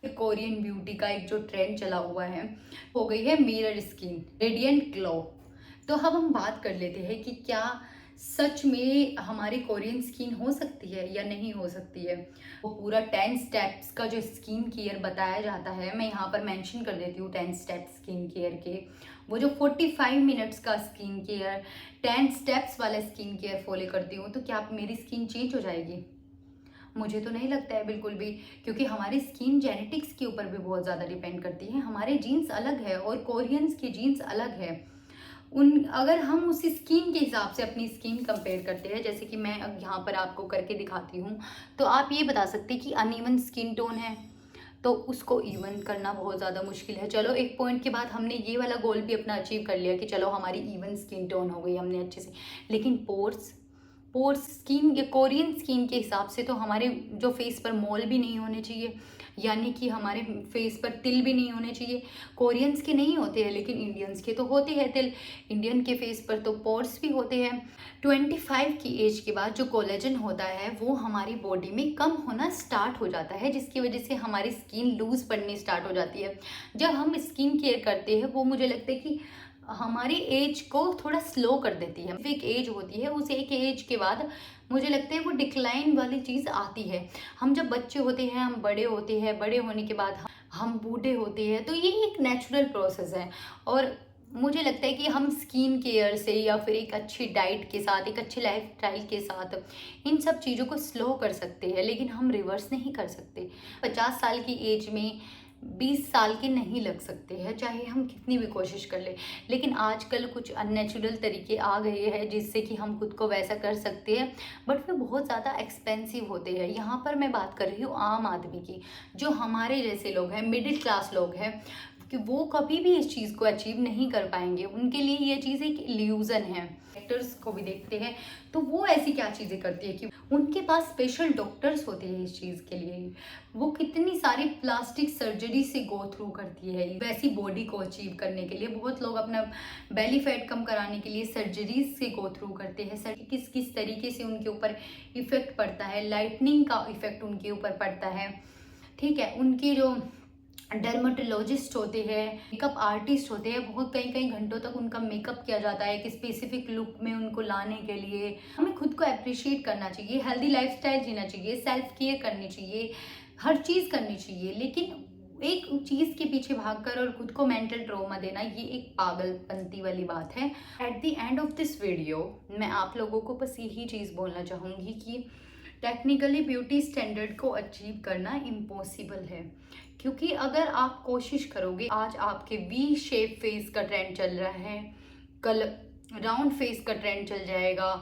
Korean beauty का एक जो ट्रेंड चला हुआ है हो गई है मिरर स्किन, रेडिएंट ग्लो। तो अब हम बात कर लेते हैं कि क्या सच में हमारी कोरियन स्किन हो सकती है या नहीं हो सकती है। वो पूरा 10 स्टेप्स का जो स्किन केयर बताया जाता है, मैं यहाँ पर मेंशन कर देती हूँ 10 स्टेप्स स्किन केयर के। वो जो 45 मिनट्स का स्किन केयर, 10 स्टेप्स वाला स्किन केयर फॉलो करती हूँ, तो क्या मेरी स्किन चेंज हो जाएगी? मुझे तो नहीं लगता है बिल्कुल भी, क्योंकि हमारी स्किन जेनेटिक्स के ऊपर भी बहुत ज़्यादा डिपेंड करती है। हमारे जीन्स अलग है और कोरियंस के जीन्स अलग है। उन अगर हम उस स्किन के हिसाब से अपनी स्किन कंपेयर करते हैं, जैसे कि मैं अब यहाँ पर आपको करके दिखाती हूँ, तो आप ये बता सकते हैं कि अनइवन स्किन टोन है, तो उसको इवन करना बहुत ज़्यादा मुश्किल है। चलो एक पॉइंट के बाद हमने ये वाला गोल भी अपना अचीव कर लिया कि चलो हमारी इवन स्किन टोन हो गई हमने अच्छे से, लेकिन पोर्स पोर्स स्किन या कोरियन स्किन के हिसाब से तो हमारे जो फेस पर मोल भी नहीं होने चाहिए, यानी कि हमारे फेस पर तिल भी नहीं होने चाहिए। कोरियंस के नहीं होते हैं लेकिन इंडियंस के तो होते हैं तिल। इंडियन के फेस पर तो पोर्स भी होते हैं। 25 की एज के बाद जो कोलेजन होता है वो हमारी बॉडी में कम होना स्टार्ट हो जाता है, जिसकी वजह से हमारी स्किन लूज पड़नी स्टार्ट हो जाती है। जब हम स्किन केयर करते हैं वो मुझे लगता है कि हमारी एज को थोड़ा स्लो कर देती है। एक एज होती है, उस एक एज के बाद मुझे लगता है वो डिक्लाइन वाली चीज़ आती है। हम जब बच्चे होते हैं, हम बड़े होते हैं, बड़े होने के बाद हम बूढ़े होते हैं, तो ये एक नेचुरल प्रोसेस है। और मुझे लगता है कि हम स्किन केयर से या फिर एक अच्छी डाइट के साथ, एक अच्छी लाइफ स्टाइल के साथ इन सब चीज़ों को स्लो कर सकते हैं, लेकिन हम रिवर्स नहीं कर सकते। 50 साल की एज में 20 साल के नहीं लग सकते हैं, चाहे हम कितनी भी कोशिश कर ले। लेकिन आजकल कुछ अननेचुरल तरीके आ गए हैं जिससे कि हम खुद को वैसा कर सकते हैं, बट वे बहुत ज़्यादा एक्सपेंसिव होते हैं। यहाँ पर मैं बात कर रही हूँ आम आदमी की, जो हमारे जैसे लोग हैं, मिडिल क्लास लोग हैं, कि वो कभी भी इस चीज़ को अचीव नहीं कर पाएंगे। उनके लिए ये चीज़ एक इल्यूज़न है। एक्टर्स को भी देखते हैं तो वो ऐसी क्या चीज़ें करती है कि उनके पास स्पेशल डॉक्टर्स होते हैं इस चीज़ के लिए। वो कितनी सारी प्लास्टिक सर्जरी से गो थ्रू करती है वैसी बॉडी को अचीव करने के लिए। बहुत लोग अपना बेली फैट कम कराने के लिए सर्जरीज से गो थ्रू करते हैं। सर किस किस तरीके से उनके ऊपर इफेक्ट पड़ता है, लाइटनिंग का इफेक्ट उनके ऊपर पड़ता है। ठीक है, उनकी जो डर्मेटोलॉजिस्ट होते हैं, मेकअप आर्टिस्ट होते हैं, बहुत कई कई घंटों तक उनका मेकअप किया जाता है कि स्पेसिफिक लुक में उनको लाने के लिए। हमें खुद को अप्रिशिएट करना चाहिए, हेल्दी लाइफस्टाइल जीना चाहिए, सेल्फ केयर करनी चाहिए, हर चीज़ करनी चाहिए। लेकिन एक चीज़ के पीछे भागकर और खुद को मेंटल ट्रॉमा देना, ये एक पागलपंती वाली बात है। At the end of this video मैं आप लोगों को बस यही चीज़ बोलना चाहूँगी कि टेक्निकली ब्यूटी स्टैंडर्ड को अचीव करना इम्पॉसिबल है। क्योंकि अगर आप कोशिश करोगे, आज आपके वी शेप फेस का ट्रेंड चल रहा है, कल राउंड फेस का ट्रेंड चल जाएगा,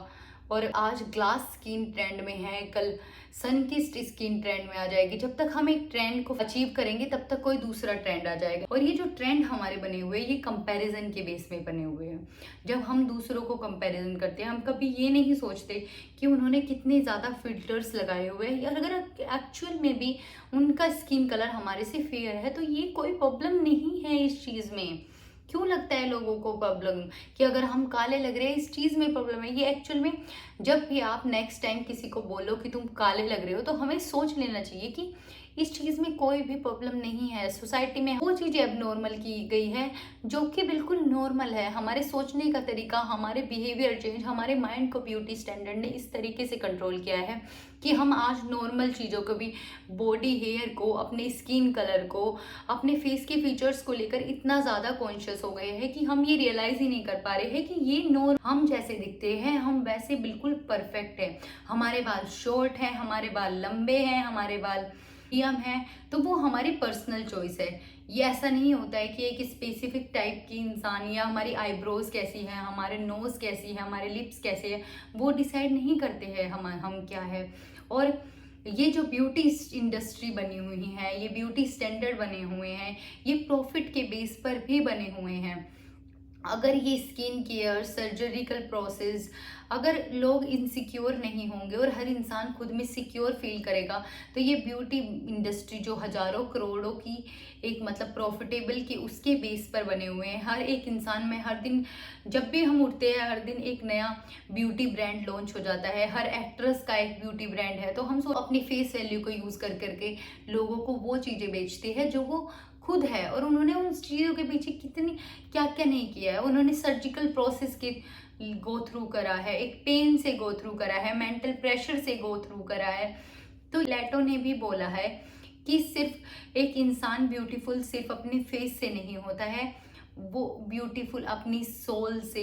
और आज ग्लास स्किन ट्रेंड में है, कल सन किस्ड स्किन ट्रेंड में आ जाएगी। जब तक हम एक ट्रेंड को अचीव करेंगे तब तक कोई दूसरा ट्रेंड आ जाएगा। और ये जो ट्रेंड हमारे बने हुए हैं, ये कंपैरिजन के बेस में बने हुए हैं। जब हम दूसरों को कंपैरिजन करते हैं, हम कभी ये नहीं सोचते कि उन्होंने कितने ज़्यादा फिल्टर्स लगाए हुए हैं, या अगर एक्चुअल में भी उनका स्किन कलर हमारे से फेयर है तो ये कोई प्रॉब्लम नहीं है। इस चीज़ में क्यों लगता है लोगों को प्रॉब्लम कि अगर हम काले लग रहे हैं, इस चीज़ में प्रॉब्लम है। ये एक्चुअल में जब भी आप नेक्स्ट टाइम किसी को बोलो कि तुम काले लग रहे हो, तो हमें सोच लेना चाहिए कि इस चीज़ में कोई भी प्रॉब्लम नहीं है। सोसाइटी में वो चीज़ें अब नॉर्मल की गई है जो कि बिल्कुल नॉर्मल है। हमारे सोचने का तरीका, हमारे बिहेवियर चेंज, हमारे माइंड को ब्यूटी स्टैंडर्ड ने इस तरीके से कंट्रोल किया है कि हम आज नॉर्मल चीज़ों को भी, बॉडी हेयर को, अपने स्किन कलर को, अपने फेस के फीचर्स को लेकर इतना ज़्यादा कॉन्शियस हो गए हैं कि हम ये रियलाइज़ ही नहीं कर पा रहे हैं कि ये हम जैसे दिखते हैं, हम वैसे बिल्कुल परफेक्ट है। हमारे बाल शॉर्ट हैं, हमारे बाल लंबे हैं, हमारे बाल मीडियम है, तो वो हमारी पर्सनल चॉइस है। ये ऐसा नहीं होता है कि एक स्पेसिफिक टाइप की इंसान, या हमारी आईब्रोज कैसी है, हमारे नोज कैसी है, हमारे लिप्स कैसे है, वो डिसाइड नहीं करते हैं हम क्या है। और ये जो ब्यूटी इंडस्ट्री बनी हुई है, ये ब्यूटी स्टैंडर्ड बने हुए हैं, ये प्रॉफिट के बेस पर भी बने हुए हैं। अगर ये स्किन केयर सर्जरिकल प्रोसेस, अगर लोग इनसिक्योर नहीं होंगे और हर इंसान खुद में सिक्योर फील करेगा, तो ये ब्यूटी इंडस्ट्री जो हजारों करोड़ों की एक मतलब प्रॉफिटेबल के उसके बेस पर बने हुए हैं, हर एक इंसान में हर दिन जब भी हम उठते हैं हर दिन एक नया ब्यूटी ब्रांड लॉन्च हो जाता है, हर एक्ट्रेस का एक ब्यूटी ब्रांड है। तो हम सब अपनी फेस वैल्यू को यूज़ कर करके लोगों को वो चीज़ें बेचते हैं जो वो खुद है, और उन्होंने उन चीज़ों के पीछे कितनी क्या क्या नहीं किया है। उन्होंने सर्जिकल प्रोसेस के गो थ्रू करा है, एक पेन से गो थ्रू करा है, मेंटल प्रेशर से गो थ्रू करा है। तो लेटो ने भी बोला है कि सिर्फ एक इंसान ब्यूटीफुल सिर्फ अपने फेस से नहीं होता है, वो ब्यूटीफुल अपनी सोल से,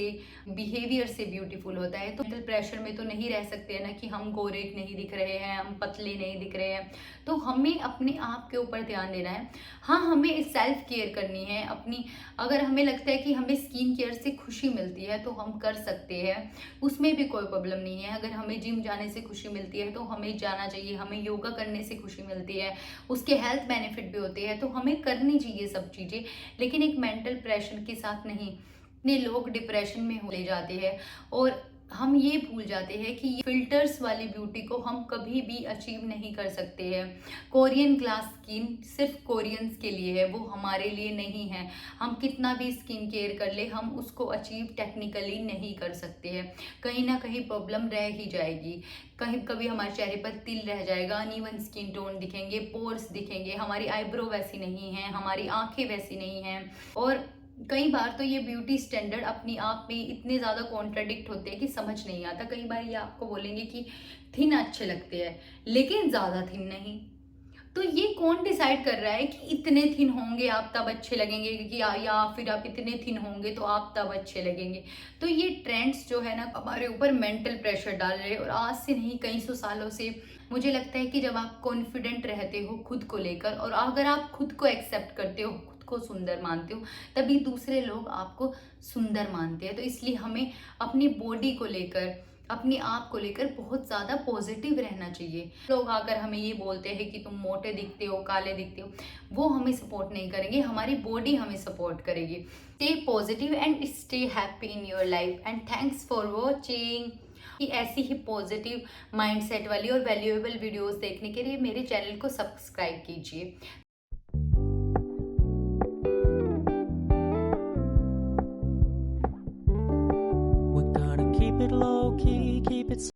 बिहेवियर से ब्यूटीफुल होता है। तो मेंटल प्रेशर में तो नहीं रह सकते ना कि हम गोरे नहीं दिख रहे हैं, हम पतले नहीं दिख रहे हैं। तो हमें अपने आप के ऊपर ध्यान देना है। हाँ, हमें सेल्फ केयर करनी है अपनी। अगर हमें लगता है कि हमें स्किन केयर से खुशी मिलती है तो हम कर सकते हैं, उसमें भी कोई प्रॉब्लम नहीं है। अगर हमें जिम जाने से खुशी मिलती है तो हमें जाना चाहिए, हमें योगा करने से खुशी मिलती है, उसके हेल्थ बेनिफिट भी होते हैं तो हमें करनी चाहिए सब चीज़ें। लेकिन एक मेंटल प्रेशर के साथ नहीं। इतने लोग डिप्रेशन में हो ले जाते हैं और हम ये भूल जाते हैं कि ये फिल्टर्स वाली ब्यूटी को हम कभी भी अचीव नहीं कर सकते हैं। कोरियन ग्लास स्किन सिर्फ कोरियंस के लिए है, वो हमारे लिए नहीं है। हम कितना भी स्किन केयर कर ले, हम उसको अचीव टेक्निकली नहीं कर सकते हैं। कहीं ना कहीं प्रॉब्लम रह ही जाएगी, कहीं कभी हमारे चेहरे पर तिल रह जाएगा, अनइवन स्किन टोन दिखेंगे, पोर्स दिखेंगे, हमारी आईब्रो वैसी नहीं है, हमारी आंखें वैसी नहीं हैं। और कई बार तो ये ब्यूटी स्टैंडर्ड अपने आप में इतने ज़्यादा कॉन्ट्राडिक्ट होते हैं कि समझ नहीं आता। कई बार ये आपको बोलेंगे कि थिन अच्छे लगते हैं लेकिन ज़्यादा थिन नहीं। तो ये कौन डिसाइड कर रहा है कि इतने थिन होंगे आप तब अच्छे लगेंगे, कि या फिर आप इतने थिन होंगे तो आप तब अच्छे लगेंगे। तो ये ट्रेंड्स जो है ना हमारे ऊपर मेंटल प्रेशर डाल रहे हैं, और आज से नहीं कई सौ सालों से। मुझे लगता है कि जब आप कॉन्फिडेंट रहते हो खुद को लेकर, और अगर आप खुद को एक्सेप्ट करते हो, खुद को सुंदर मानते हो, तभी दूसरे लोग आपको सुंदर मानते हैं। तो इसलिए हमें अपनी बॉडी को लेकर, अपने आप को लेकर बहुत ज़्यादा पॉजिटिव रहना चाहिए। लोग आकर हमें ये बोलते हैं कि तुम मोटे दिखते हो, काले दिखते हो, वो हमें सपोर्ट नहीं करेंगे, हमारी बॉडी हमें सपोर्ट करेगी। Stay positive and stay happy in your life and thanks for watching. कि ऐसी ही पॉजिटिव माइंडसेट वाली और वैल्यूएबल वीडियोस देखने के लिए मेरे चैनल को सब्सक्राइब कीजिए।